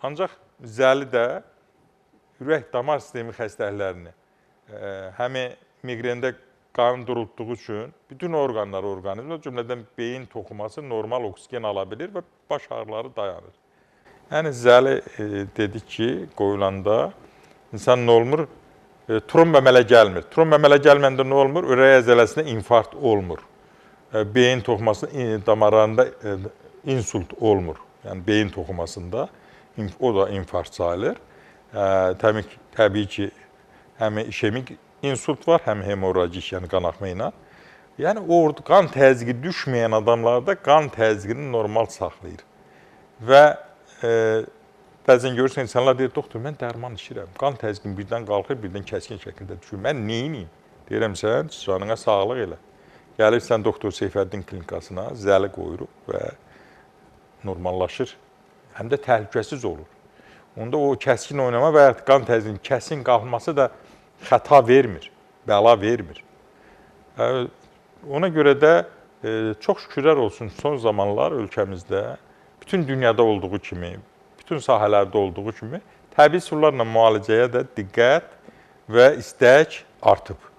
Ancaq zəli də ürək-damar sistemi xəstəliklərini, həm miqrendə qanın durulduğu üçün bütün orqanlar orqanizmdə, cümlədən beyin toxuması normal oksigen ala bilir və baş ağrıları dayanır. Yəni zəli dedik ki, qoyulanda insan nə olmur? Tromb əmələ gəlmir. Tromb əmələ gəlməndə nə olmur? Ürək əzələsində infarkt olmur. Beyin toxumasında damarlarında insult olmur. Yəni beyin toxumasında o da infarkt sayılır. Təbii ki, həm işemik insult var, həm hemorragik, yəni qanaxma ilə. Yəni orada qan təzyiqi düşməyən adamlarda qan təzyiqini normal saxlayır. Və bəzən görürsən, insanlar deyir, doktor, mən dərman içirəm. Qan təzyiqim birdən qalxır, birdən kəskin şəkildə düşür. Mən neyiniyim? Deyirəm, sən canına sağlıq elə. Gəlirsən doktor Seyfəddin klinikasına, zəli qoyuruq və normallaşır. Həm də təhlükəsiz olur. Onda o kəskin oynama və ya qan təzyiqinin kəsin qalxması da xəta vermir, bəla vermir. Ona görə də çox şükürlər olsun son zamanlar ölkəmizdə bütün dünyada olduğu kimi, bütün sahələrdə olduğu kimi təbii üsullarla müalicəyə də diqqət və istək artıb.